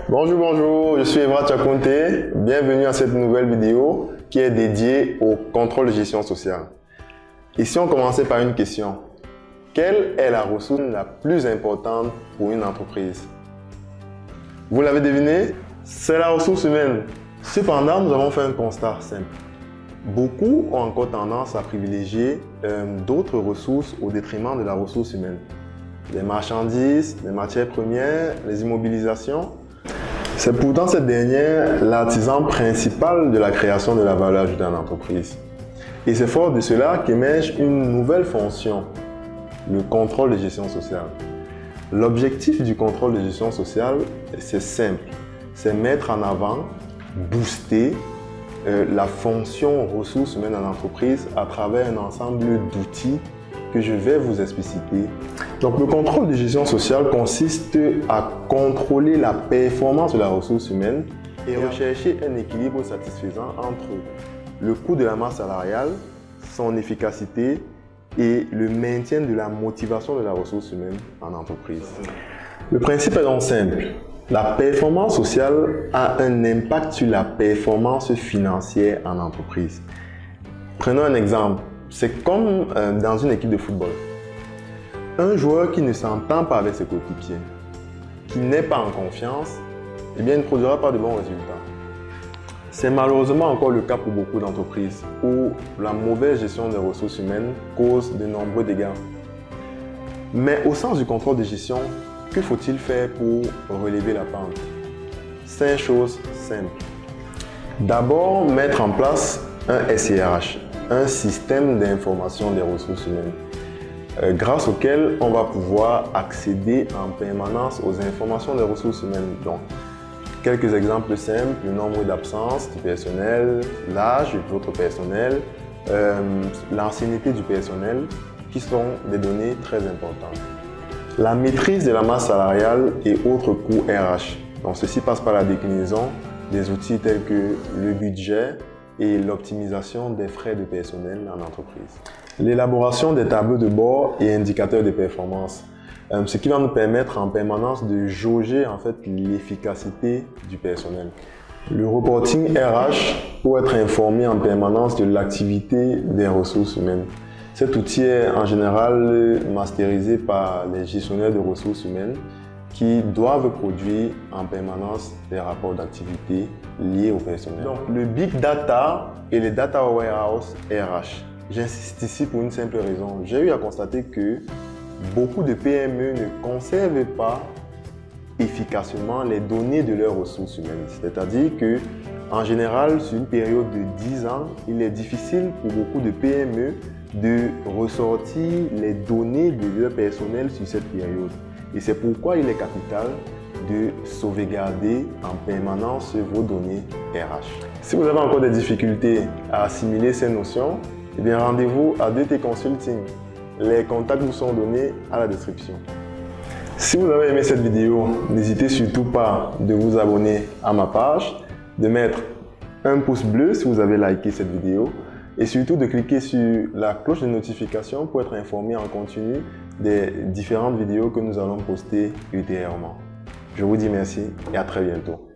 Bonjour, je suis Evra Tchakonte. Bienvenue à cette nouvelle vidéo qui est dédiée au contrôle de gestion sociale. Et si on commençait par une question, quelle est la ressource la plus importante pour une entreprise? Vous l'avez deviné, c'est la ressource humaine. Cependant, nous avons fait un constat simple. Beaucoup ont encore tendance à privilégier d'autres ressources au détriment de la ressource humaine. Les marchandises, les matières premières, les immobilisations. C'est pourtant cette dernière l'artisan principal de la création de la valeur ajoutée en entreprise. Et c'est fort de cela qu'émerge une nouvelle fonction, le contrôle de gestion sociale. L'objectif du contrôle de gestion sociale, c'est simple, c'est mettre en avant, booster la fonction ressources humaines en entreprise à travers un ensemble d'outils que je vais vous expliciter. Donc, le contrôle de gestion sociale consiste à contrôler la performance de la ressource humaine et rechercher un équilibre satisfaisant entre le coût de la masse salariale, son efficacité et le maintien de la motivation de la ressource humaine en entreprise. Le principe est donc simple. La performance sociale a un impact sur la performance financière en entreprise. Prenons un exemple. C'est comme dans une équipe de football. Un joueur qui ne s'entend pas avec ses coéquipiers, qui n'est pas en confiance, eh bien, il ne produira pas de bons résultats. C'est malheureusement encore le cas pour beaucoup d'entreprises où la mauvaise gestion des ressources humaines cause de nombreux dégâts. Mais au sens du contrôle de gestion, que faut-il faire pour relever la pente? 5 choses simples. D'abord, mettre en place un SIRH, un système d'information des ressources humaines, grâce auquel on va pouvoir accéder en permanence aux informations des ressources humaines. Donc, quelques exemples simples, le nombre d'absences du personnel, l'âge de votre personnel, l'ancienneté du personnel, qui sont des données très importantes. La maîtrise de la masse salariale et autres coûts RH. Donc, ceci passe par la déclinaison des outils tels que le budget et l'optimisation des frais de personnel en entreprise. L'élaboration des tableaux de bord et indicateurs de performance, ce qui va nous permettre en permanence de jauger en fait l'efficacité du personnel. Le reporting RH pour être informé en permanence de l'activité des ressources humaines. Cet outil est en général masterisé par les gestionnaires de ressources humaines qui doivent produire en permanence des rapports d'activité liés au personnel. Donc, le Big Data et les Data Warehouse RH. J'insiste ici pour une simple raison. J'ai eu à constater que beaucoup de PME ne conservent pas efficacement les données de leurs ressources humaines. C'est-à-dire que, en général, sur une période de 10 ans, il est difficile pour beaucoup de PME de ressortir les données de leur personnel sur cette période. Et c'est pourquoi il est capital de sauvegarder en permanence vos données RH. Si vous avez encore des difficultés à assimiler ces notions, eh bien rendez-vous à DT Consulting. Les contacts vous sont donnés à la description. Si vous avez aimé cette vidéo, n'hésitez surtout pas de vous abonner à ma page, de mettre un pouce bleu si vous avez liké cette vidéo et surtout de cliquer sur la cloche de notification pour être informé en continu des différentes vidéos que nous allons poster ultérieurement. Je vous dis merci et à très bientôt.